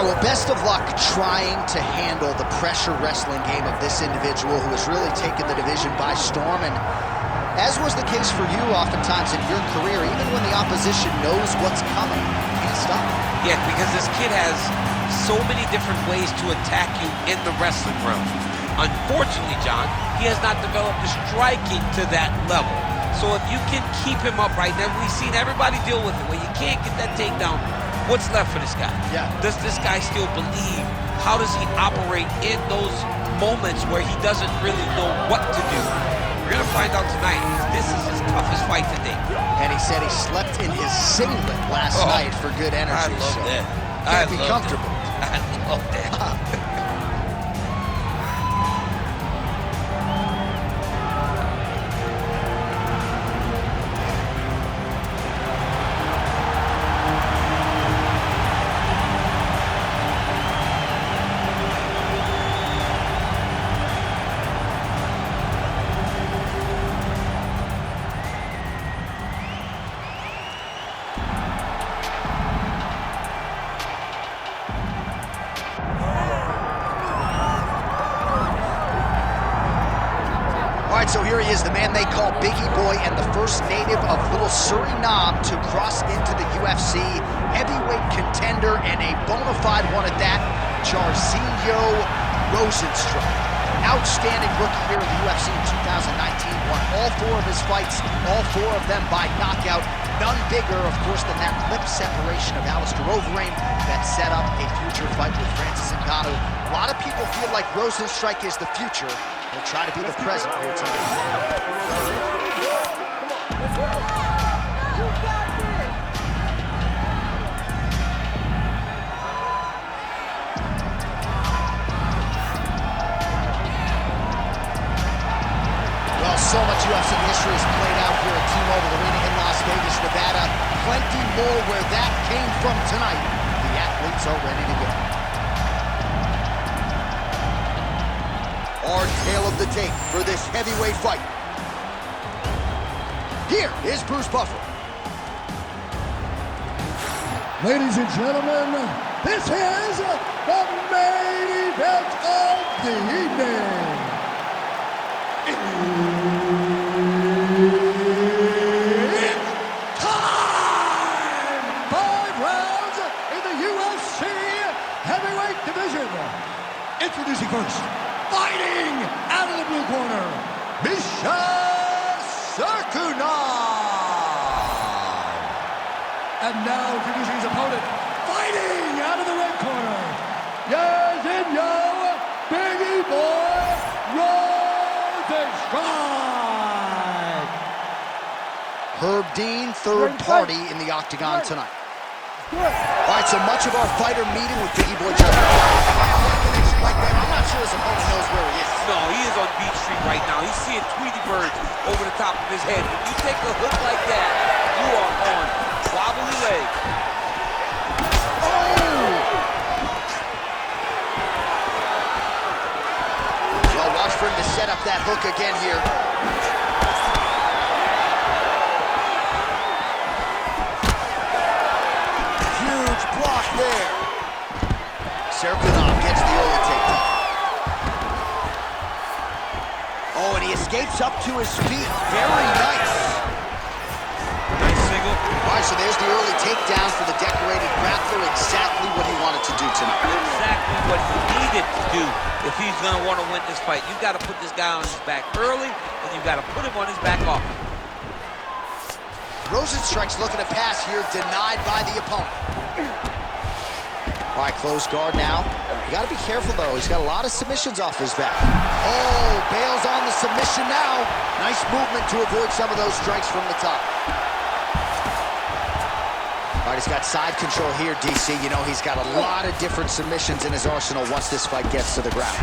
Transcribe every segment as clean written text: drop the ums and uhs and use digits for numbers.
All right, well, best of luck trying to handle the pressure wrestling game of this individual who has really taken the division by storm. And as was the case for you oftentimes in your career, even when the opposition knows what's coming, you can't stop it. Yeah, because this kid has so many different ways to attack you in the wrestling realm. Unfortunately, John, he has not developed the striking to that level. So if you can keep him upright, then we've seen everybody deal with it. When you can't get that takedown, what's left for this guy? Yeah. Does this guy still believe? How does he operate in those moments where he doesn't really know what to do? We're going to find out tonight. This is his toughest fight to date. And he said he slept in his singlet last night for good energy. I love that. Can't be comfortable. I love that. So here he is, the man they call Biggie Boy, and the first native of little Suriname to cross into the UFC, heavyweight contender and a bona fide one at that, Jairzinho Rozenstruik. Outstanding rookie here in the UFC in 2019, won all 4 of his fights, all 4 of them by knockout. None bigger, of course, than that lip separation of Alistair Overeem that set up a future fight with Francis Ngannou. A lot of people feel like Rozenstruik is the future. He'll try to be the present here tonight. Well, so much UFC history has played out here at T-Mobile Arena in Las Vegas, Nevada. Plenty more where that came from tonight. The athletes are ready to go. Our tale of the tape for this heavyweight fight. Here is Bruce Buffer. Ladies and gentlemen, this is the main event of the evening. It's time! 5 rounds in the UFC heavyweight division. Introducing first, fighting out of the blue corner, Misha Cirkunov. And now introducing his opponent, fighting out of the red corner, Jairzinho Biggie Boy Rozenstruik. Herb Dean, third party in the octagon tonight. All right, so much of our fighter meeting with Biggie Boy like that. I'm not sure his opponent knows where he is. No, he is on Beach Street right now. He's seeing Tweety Bird over the top of his head. When you take a hook like that, you are on wobbly leg. Oh! Well, watch for him to set up that hook again here. Huge block there. Cirkunov gets the early takedown. Oh, and he escapes up to his feet. Very nice. Nice single. All right, so there's the early takedown for the decorated grappler. Exactly what he wanted to do tonight. Exactly what he needed to do if he's going to want to win this fight. You got to put this guy on his back early, and you got to put him on his back often. Rozenstruik's looking to pass here, denied by the opponent. All right, close guard now. You got to be careful, though. He's got a lot of submissions off his back. Oh, bails on the submission now. Nice movement to avoid some of those strikes from the top. All right, he's got side control here, DC. You know, he's got a lot of different submissions in his arsenal once this fight gets to the ground.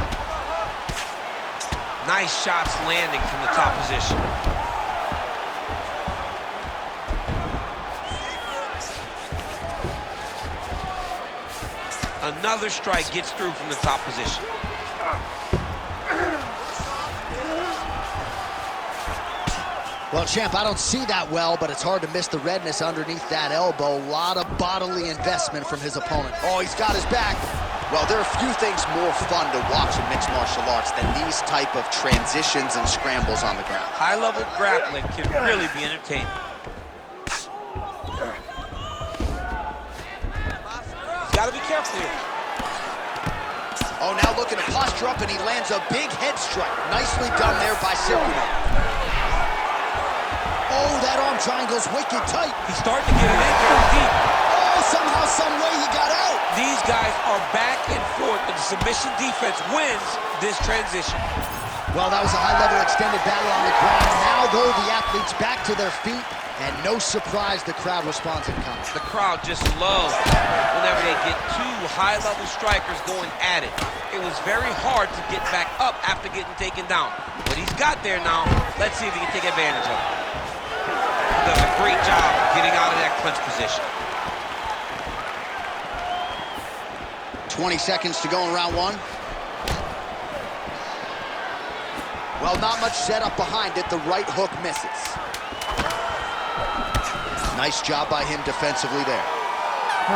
Nice shots landing from the top position. Another strike gets through from the top position. Well, champ, I don't see that well, but it's hard to miss the redness underneath that elbow. A lot of bodily investment from his opponent. Oh, he's got his back. Well, there are few things more fun to watch in mixed martial arts than these type of transitions and scrambles on the ground. High-level grappling can really be entertaining. He's got to be careful here. Oh, now looking to posture up, and he lands a big head strike. Nicely done there by Cirkunov. Oh, that arm triangle's wicked tight. He's starting to get it in very deep. Oh, somehow, some way he got out. These guys are back and forth, but the submission defense wins this transition. Well, that was a high-level extended battle on the ground. Now, though, the athletes back to their feet, and no surprise, the crowd responds in kind. The crowd just loves whenever they get two high-level strikers going at it. It was very hard to get back up after getting taken down. But he's got there now. Let's see if he can take advantage of it. Does a great job getting out of that clinch position. 20 seconds to go in round one. Well, not much setup behind it. The right hook misses. Nice job by him defensively there.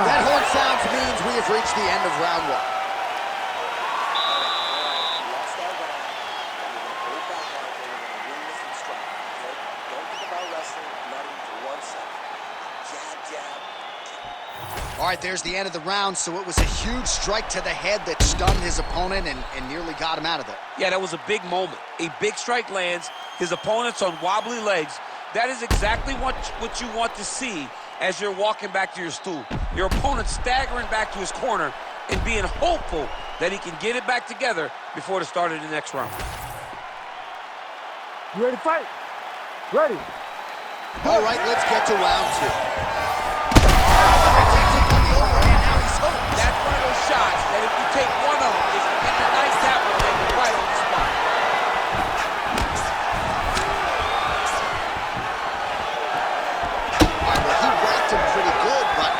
That horn sounds means we have reached the end of round one. All right, there's the end of the round, so it was a huge strike to the head that stunned his opponent and nearly got him out of there. Yeah, that was a big moment. A big strike lands, his opponent's on wobbly legs. That is exactly what you want to see as you're walking back to your stool. Your opponent staggering back to his corner and being hopeful that he can get it back together before the start of the next round. You ready to fight? Ready. All right, let's get to round two. That's one of those shots that if you take one of them, if you get the nice tap on it, you're right on the spot. All right, well, he whacked him pretty good, but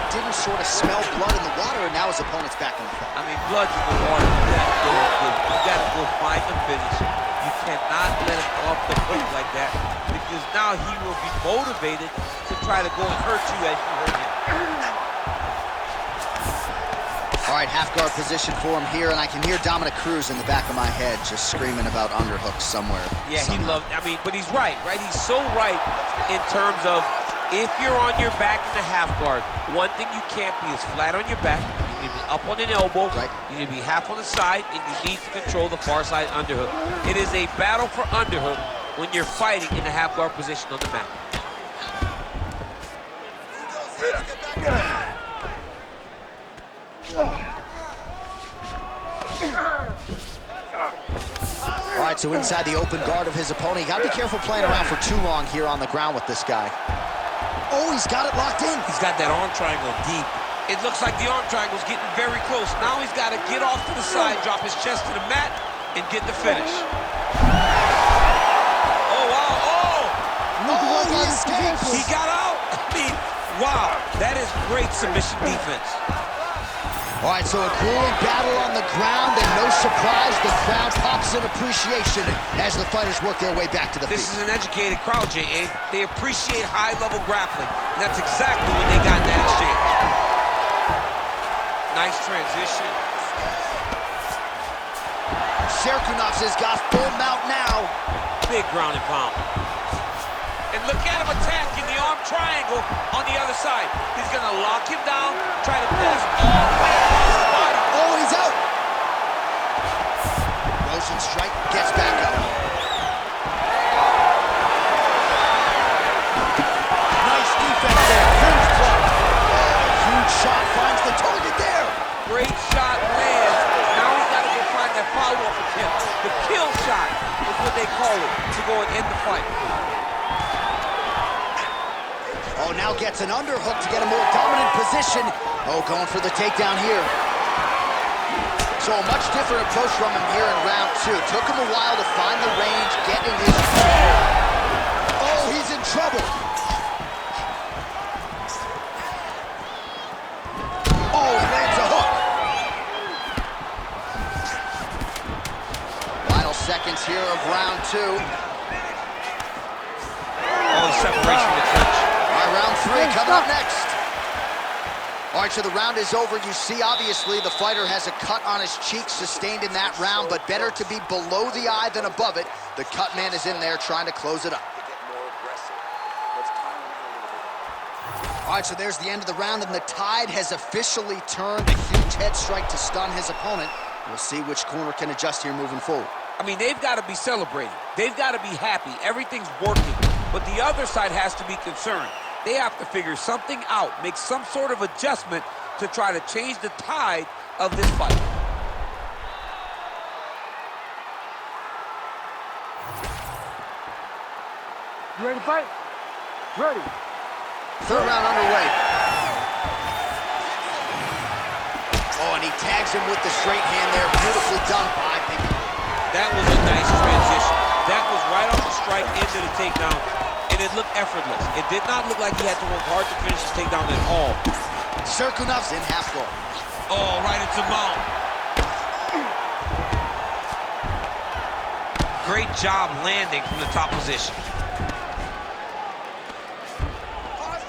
didn't sort of smell blood in the water, and now his opponent's back in the fight. I mean, blood's in the water. You gotta go find the finish. You cannot let him off the hook like that, because now he will be motivated to try to go and hurt you as you hurt him. All right, half guard position for him here, and I can hear Dominic Cruz in the back of my head just screaming about underhooks somewhere. Yeah, somehow. he loved, I mean, but he's right? He's so right in terms of if you're on your back in the half guard, one thing you can't be is flat on your back. You need to be up on an elbow. Right. You need to be half on the side, and you need to control the far side underhook. It is a battle for underhook when you're fighting in the half guard position on the mat. All right, so inside the open guard of his opponent. You gotta be careful playing around for too long here on the ground with this guy. Oh, he's got it locked in. He's got that arm triangle deep. It looks like the arm triangle's getting very close. Now he's got to get off to the side, drop his chest to the mat, and get the finish. Oh, wow, oh! Oh, he escapes. He got out. I mean, wow, that is great submission defense. All right, so a grueling battle on the ground, and no surprise, the crowd pops in appreciation as the fighters work their way back to the feet. This is an educated crowd, J.A. They appreciate high-level grappling, and that's exactly what they got in that exchange. Nice transition. Cirkunov has got full mount now. Big ground and pound. And look at him attacking the arm triangle on the other side. He's going to lock him down, try to blast all the way across his body. Oh, he's out. Rozenstruik gets back up. Nice defense there. Huge block. Huge shot finds the target there. Great shot lands. Now he's got to go find that follow-up attempt. The kill shot is what they call it to go and end the fight. Oh, now gets an underhook to get a more dominant position. Oh, going for the takedown here. So a much different approach from him here in round two. Took him a while to find the range, get in his... Oh, he's in trouble. Oh, he lands a hook. Final seconds here of round two. separation in the clinch. All right, round 3 coming up next. All right, so the round is over. You see, obviously, the fighter has a cut on his cheek sustained in that round, but better to be below the eye than above it. The cut man is in there trying to close it up. All right, so there's the end of the round, and the tide has officially turned. A huge head strike to stun his opponent. We'll see which corner can adjust here moving forward. I mean, they've got to be celebrating. They've got to be happy. Everything's working. But the other side has to be concerned. They have to figure something out, make some sort of adjustment to try to change the tide of this fight. You ready to fight? Ready. Third round underway. Oh, and he tags him with the straight hand there. Beautifully done by Biggie. That was a nice transition. That was right off the strike into the takedown, and it looked effortless. It did not look like he had to work hard to finish his takedown at all. Cirkunov's in half guard. Oh, right into mount. Great job landing from the top position.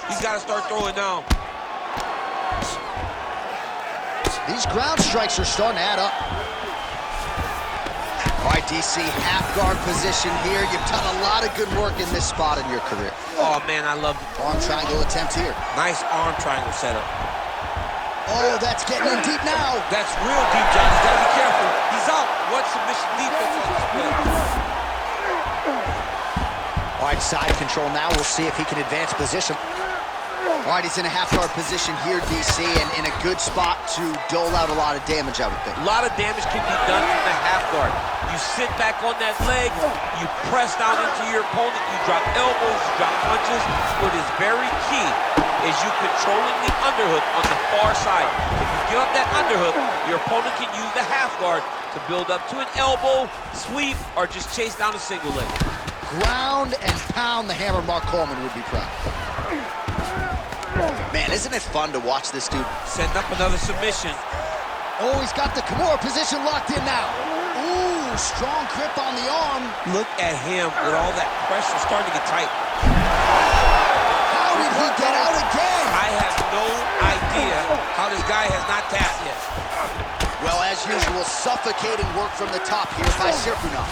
He's got to start throwing down. These ground strikes are starting to add up. All right, DC, half guard position here. You've done a lot of good work in this spot in your career. Oh, man, I love it. Arm triangle attempt here. Nice arm triangle setup. Oh, that's getting in deep now. That's real deep, John. He's got to be careful. He's out. What submission defense on this play? All right, side control now. We'll see if he can advance position. All right, he's in a half-guard position here, DC, and in a good spot to dole out a lot of damage, I would think. A lot of damage can be done from the half guard. You sit back on that leg, you press down into your opponent, you drop elbows, you drop punches. What is very key is you controlling the underhook on the far side. If you give up that underhook, your opponent can use the half guard to build up to an elbow, sweep, or just chase down a single leg. Ground and pound the hammer. Mark Coleman would be proud. Man, isn't it fun to watch this dude? Setting up another submission. Oh, he's got the Kimura position locked in now. Ooh, strong grip on the arm. Look at him with all that pressure starting to get tight. How did he get out again? I have no idea how this guy has not tapped yet. Well, as usual, suffocating work from the top here by Cirkunov.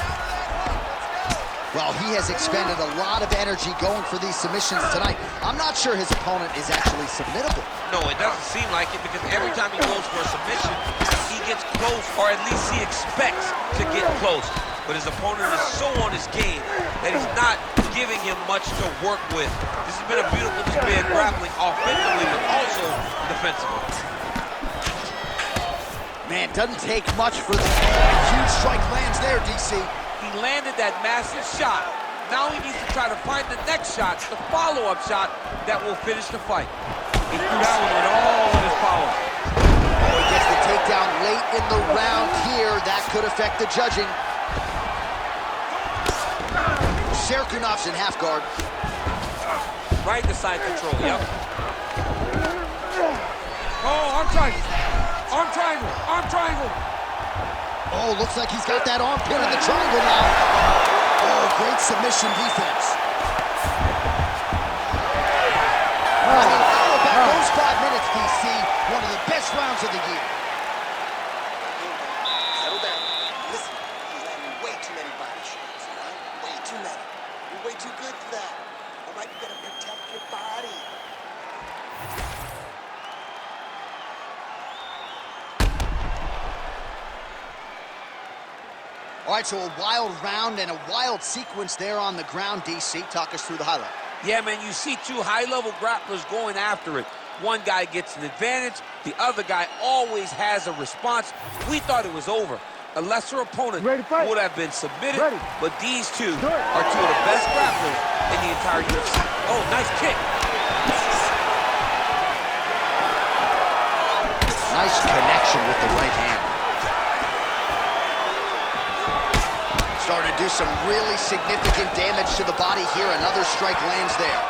Well, he has expended a lot of energy going for these submissions tonight. I'm not sure his opponent is actually submittable. No, it doesn't seem like it, because every time he goes for a submission, he gets close, or at least he expects to get close. But his opponent is so on his game that he's not giving him much to work with. This has been a beautiful display of grappling offensively, but also defensively. Man, doesn't take much for the huge strike lands there, DC. He landed that massive shot. Now he needs to try to find the next shot, the follow-up shot that will finish the fight. He threw that one with all of his power. Oh, he gets the takedown late in the round here. That could affect the judging. Cirkunov's in half guard. Right to side control, yep. Oh, arm triangle. Arm triangle. Arm triangle. Oh, looks like he's got that arm pin in the triangle now. Oh, great submission defense. I mean, how about those 5 minutes, DC? One of the best rounds of the year. Settle down. Listen, he's landing way too many body shots, all right? Way too many. You're way too good for that. All right, you gotta protect your body. All right, so a wild round and a wild sequence there on the ground, DC. Talk us through the highlight. Yeah, man, you see two high-level grapplers going after it. One guy gets an advantage, the other guy always has a response. We thought it was over. A lesser opponent would have been submitted, but these two are two of the best grapplers in the entire UFC. Oh, nice kick. Nice connection with the right hand. Starting to do some really significant damage to the body here. Another strike lands there.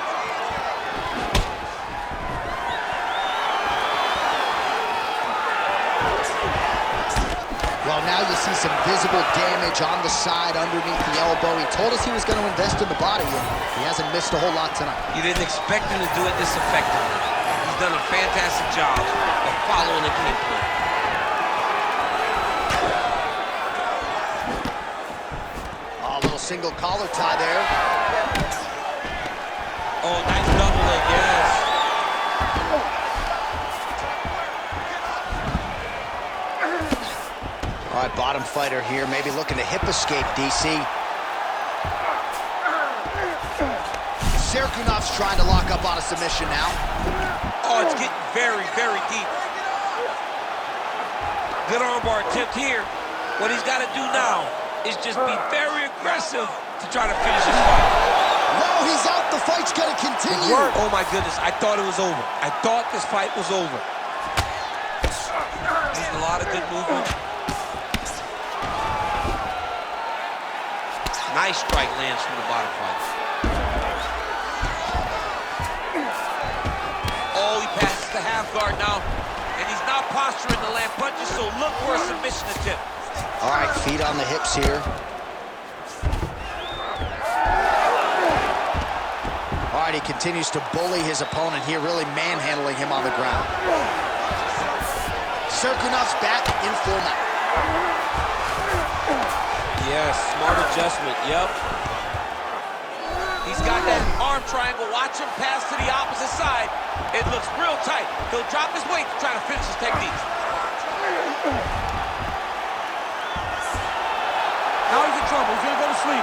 Well, now you see some visible damage on the side underneath the elbow. He told us he was going to invest in the body, and He hasn't missed a whole lot tonight. You didn't expect him to do it this effectively. He's done a fantastic job of following the game plan. Oh, a little single collar tie there. Oh, nice double leg, yes. All right, bottom fighter here, maybe looking to hip escape, DC. Cirkunov's trying to lock up on a submission now. Oh, it's getting very, very deep. Good armbar attempt here. What he's got to do now is just be very aggressive to try to finish his fight. No, he's out. The fight's going to continue. Oh, my goodness. I thought it was over. I thought this fight was over. There's a lot of good movement. Nice strike lands from the bottom fight. Oh, he passes the half guard now. And he's not posturing to land punches, so look for a submission attempt. All right, feet on the hips here. All right, he continues to bully his opponent here, really manhandling him on the ground. Cirkunov's back in full mount. Yes, smart adjustment, yep. He's got that arm triangle. Watch him pass to the opposite side. It looks real tight. He'll drop his weight to try to finish his techniques. Now he's in trouble. He's going to go to sleep.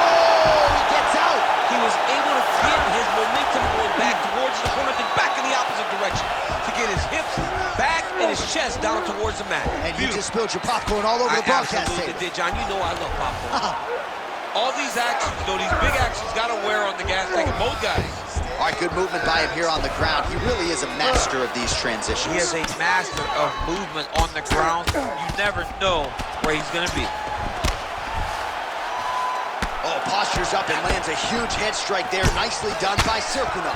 Oh, he gets out. He was able to get his momentum going back towards his opponent and back in the opposite direction to get his hips back and his chest down towards the mat. And you just spilled your popcorn all over the broadcast absolutely table. did, John. You know I love popcorn. All these actions, you know, these big actions got to wear on the gas tank of both guys. All right, good movement by him here on the ground. He really is a master of these transitions. He is a master of movement on the ground. You never know where he's going to be. Oh, postures up and lands a huge head strike there. Nicely done by Cirkunov.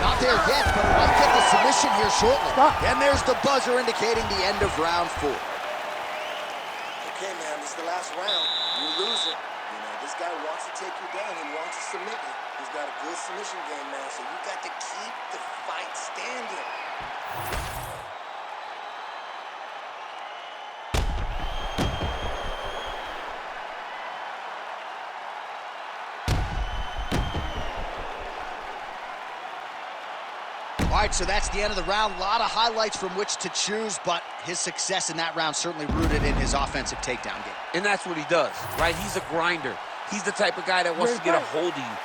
Not there yet, but might get the submission here shortly. And there's the buzzer indicating the end of round 4. Okay, man, this is the last round. You lose it. You know, this guy wants to take you down. He wants to submit you. He's got a good submission game, man, so you got to keep the fight standing. All right, so that's the end of the round. A lot of highlights from which to choose, but his success in that round certainly rooted in his offensive takedown game. And that's what he does, right? He's a grinder. He's the type of guy that wants to get a hold of you,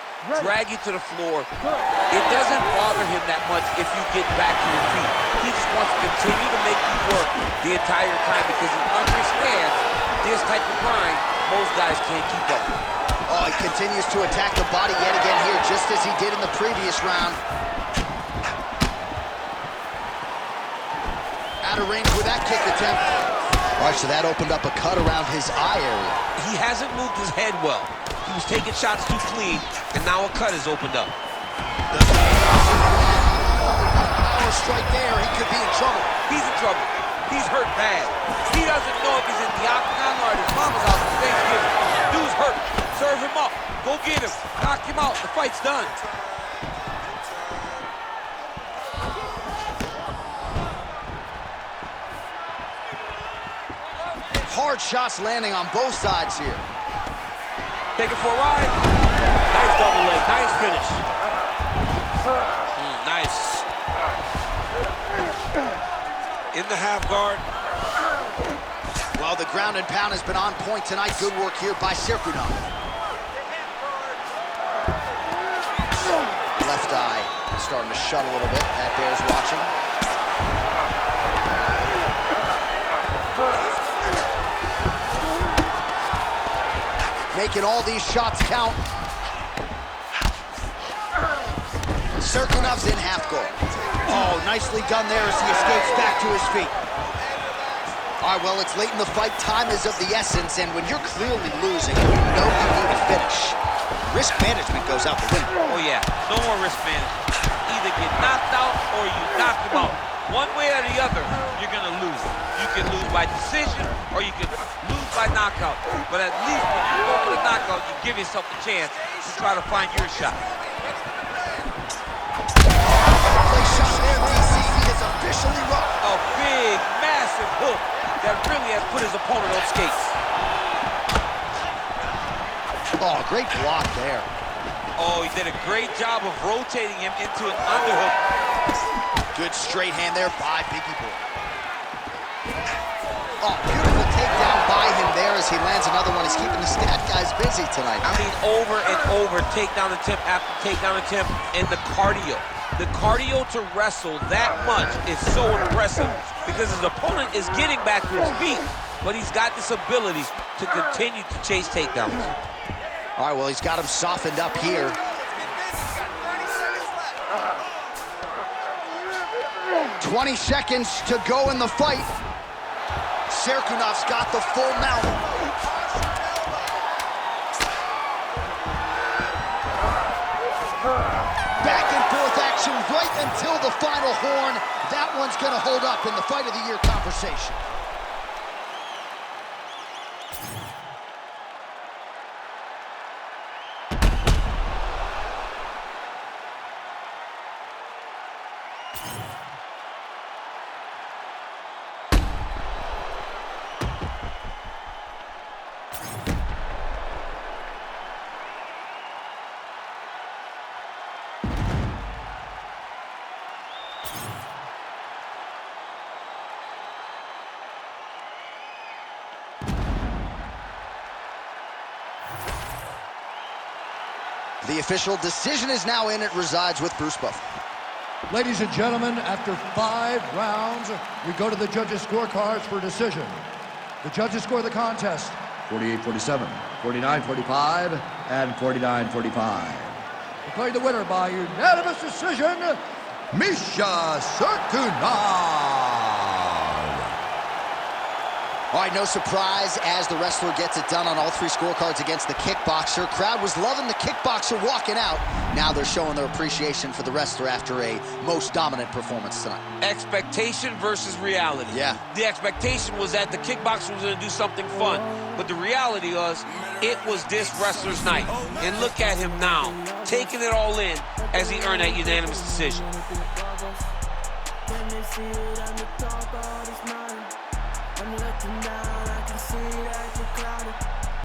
drag you to the floor. It doesn't bother him that much if you get back to your feet. He just wants to continue to make you work the entire time because he understands this type of grind most guys can't keep up with. Oh, he continues to attack the body yet again here, just as he did in the previous round. Out of range with that kick attempt. All right, so that opened up a cut around his eye area. He hasn't moved his head well. He was taking shots too clean, and now a cut has opened up. Power strike there, he could be in trouble. He's in trouble. He's hurt bad. He doesn't know if he's in the octagon or at his mama's house for Thanksgiving. Dude's hurt. Serve him up. Go get him. Knock him out. The fight's done. Hard shots landing on both sides here. Take it for a ride. Nice double leg. Nice finish. Nice. In the half guard. Well, the ground and pound has been on point tonight. Good work here by Cirkunov. Left eye starting to shut a little bit. That bears watching. Making all these shots count. Cirkunov's in half guard. Oh, nicely done there as he escapes back to his feet. All right, well, it's late in the fight. Time is of the essence, and when you're clearly losing, you know you need a finish. Risk management goes out the window. Oh, yeah. No more risk management. Either get knocked out or you knock him out. One way or the other, you're going to lose. You can lose by decision or you can lose by knockout. But at least when you go for the knockout, you give yourself a chance to try to find your shot. Play shot there, DC. He is officially rocked. A big, massive hook that really has put his opponent on skates. Oh, great block there. Oh, he did a great job of rotating him into an underhook. Good straight hand there by Biggie Boy. Oh, beautiful takedown by him there as he lands another one. He's keeping the stat guys busy tonight. I mean, over and over, takedown attempt after takedown attempt, and the cardio. The cardio to wrestle that much is so impressive because his opponent is getting back to his feet, but he's got this ability to continue to chase takedowns. All right, well, he's got him softened up here. 20 seconds to go in the fight. Cirkunov's got the full mount. Back and forth action right until the final horn. That one's gonna hold up in the fight of the year conversation. The official decision is now in. It resides with Bruce Buff. Ladies and gentlemen, after 5 rounds, we go to the judges' scorecards for decision. The judges score the contest 48-47, 49-45, and 49-45. Declaring the winner by unanimous decision, Misha Cirkunov. All right, no surprise as the wrestler gets it done on all 3 scorecards against the kickboxer. Crowd was loving the kickboxer walking out. Now they're showing their appreciation for the wrestler after a most dominant performance tonight. Expectation versus reality. Yeah. The expectation was that the kickboxer was going to do something fun, but the reality was it was this wrestler's night. And look at him now, taking it all in as he earned that unanimous decision. I'm looking down, I can see that you're crowded.